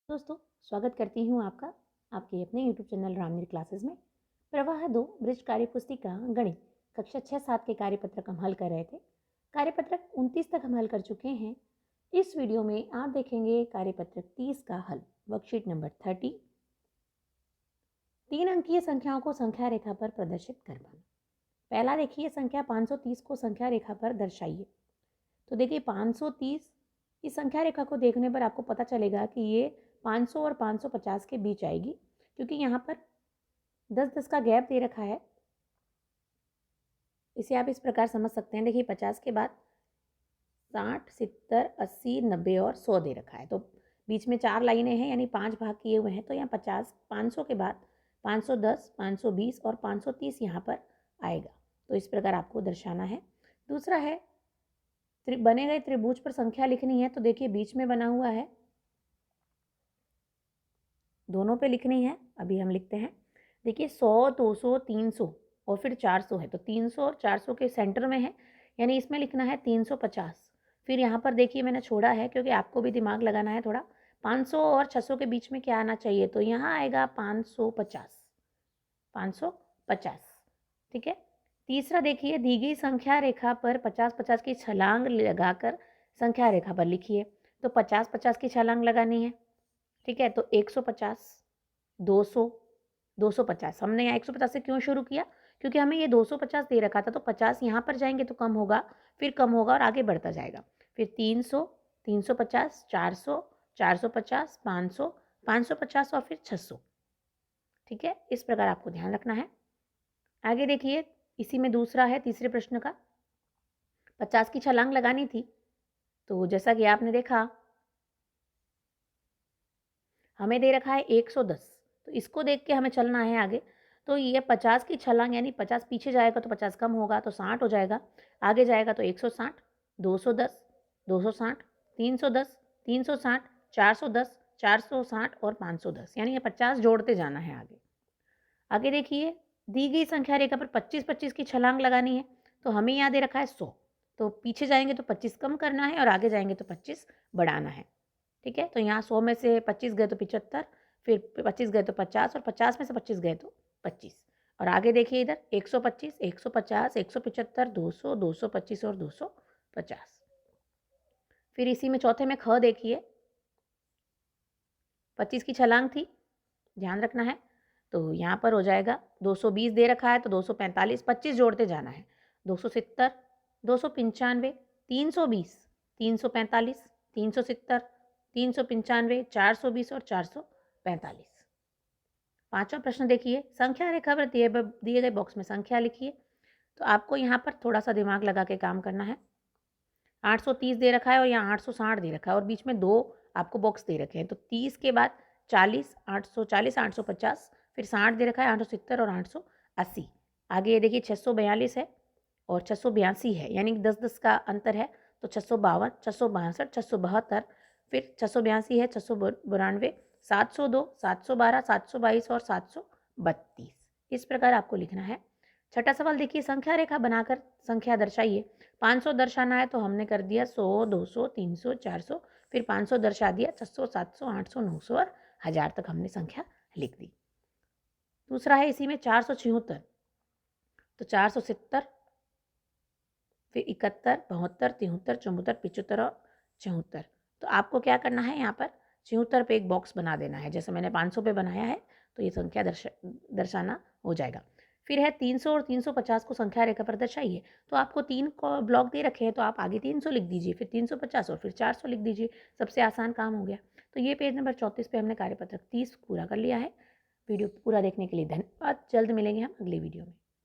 दोस्तों, स्वागत करती हूँ आपका आपके अपने यूट्यूब चैनल रामनीर क्लासेस में। प्रवाह 2 ब्रिज कार्यपुस्तिका गणित कक्षा 6-7 के कार्यपत्रक हम हल कर रहे थे। कार्यपत्रक 29 तक हम हल कर चुके हैं। इस वीडियो में आप देखेंगे कार्यपत्रक 30 का हल, वर्कशीट नंबर 30। 3 अंकीय संख्याओं को संख्या रेखा पर प्रदर्शित करवाना। पहला देखिए, संख्या 530 को संख्या रेखा पर दर्शाइए। तो देखिए 530 इस संख्या रेखा को देखने पर आपको पता चलेगा कि ये 500 और 550 के बीच आएगी, क्योंकि यहाँ पर 10-10 का गैप दे रखा है। इसे आप इस प्रकार समझ सकते हैं। देखिए 50 के बाद 60, 70, 80, 90 और 100 दे रखा है, तो बीच में 4 लाइनें हैं, यानी 5 भाग किए हुए हैं। तो यहाँ 500 के बाद 510, 520 और 530 यहाँ पर आएगा। तो इस प्रकार आपको दर्शाना है। दूसरा है, बने गए त्रिभुज पर संख्या लिखनी है। तो देखिए बीच में बना हुआ है, दोनों पे लिखनी है। अभी हम लिखते हैं। देखिए 100, 200, 300 और फिर 400 है, तो 300 और 400 के सेंटर में है, यानी इसमें लिखना है 350। फिर यहाँ पर देखिए मैंने छोड़ा है, क्योंकि आपको भी दिमाग लगाना है थोड़ा। 500 और 600 के बीच में क्या आना चाहिए, तो यहाँ आएगा 550। 550, ठीक है। तीसरा देखिए, दी गई संख्या रेखा पर 50-50 की छलांग लगाकर संख्या रेखा पर लिखिए। तो 50-50 की छलांग लगानी है, ठीक है। तो 150, 200, 250। हमने यहाँ 150 से क्यों शुरू किया, क्योंकि हमें ये 250 दे रखा था, तो 50 यहाँ पर जाएंगे तो कम होगा, फिर कम होगा और आगे बढ़ता जाएगा। फिर 300, 350, 400, 450, 500, 550 और फिर 600, ठीक है। इस प्रकार आपको ध्यान रखना है। आगे देखिए, इसी में दूसरा है, तीसरे प्रश्न का। 50 की छलांग लगानी थी, तो जैसा कि आपने देखा हमें दे रखा है 110, तो इसको देख के हमें चलना है आगे। तो ये 50 की छलांग, यानी 50 पीछे जाएगा तो 50 कम होगा, तो 60 हो जाएगा। आगे जाएगा तो 160, 210, 260, 310, 360, 410, 460 और 510, यानी ये 50 जोड़ते जाना है आगे। आगे देखिए, दी गई संख्या रेखा पर 25-25 की छलांग लगानी है। तो हमें यहाँ दे रखा है 100, तो पीछे जाएंगे तो 25 कम करना है और आगे जाएंगे तो 25 बढ़ाना है, ठीक है। तो यहाँ 100 में से 25 गए तो 75, फिर 25 गए तो 50 और 50 में से 25 गए तो 25। और आगे देखिए इधर 125, 150, 175, 200, 225 और 250। फिर इसी में चौथे में ख देखिए, 25 की छलांग थी, ध्यान रखना है। तो यहाँ पर हो जाएगा 220 दे रखा है, तो 245, 25 जोड़ते जाना है। 270, 295, 320, 345, 370, 395, 420 और 445। पांचवा प्रश्न देखिए, संख्या रेखा पर दिए गए बॉक्स में संख्या लिखिए। तो आपको यहाँ पर थोड़ा सा दिमाग लगा के काम करना है। 830 दे रखा है और यहाँ 860 दे रखा है, और बीच में 2 आपको बॉक्स दे रखे हैं। तो 30 के बाद 40, 840, 850, फिर 60 दे रखा है, 870 और 880। आगे ये देखिए 642 है और 682 है, यानी 10-10 का अंतर है। तो 652, 662, 672, फिर 682 है, 692, 702, 712, 722 और 732। इस प्रकार आपको लिखना है। छठा सवाल देखिए, संख्या रेखा बनाकर संख्या दर्शाइए। 500 दर्शाना है, तो हमने कर दिया 100, 200, 300, 400, फिर 500 दर्शा दिया, 600, 700, 800, 900 और 1000 तक हमने संख्या लिख दी। दूसरा है इसी में 476, तो 470, फिर 71, 72, 73, 74, 75 और 74। तो आपको क्या करना है, यहाँ पर 74 पे एक बॉक्स बना देना है। जैसे मैंने 500 पे बनाया है, तो ये संख्या दर्शाना हो जाएगा। फिर है 300 और 350 को संख्या रेखा पर दर्शाइए। तो आपको 3 को ब्लॉक दे रखे हैं, तो आप आगे 300 लिख दीजिए, फिर 350 और फिर 400 लिख दीजिए। सबसे आसान काम हो गया। तो ये पेज नंबर 34 पे हमने कार्यपत्रक 30 पूरा कर लिया है। वीडियो पूरा देखने के लिए धन्यवाद। जल्द मिलेंगे हम अगली वीडियो में।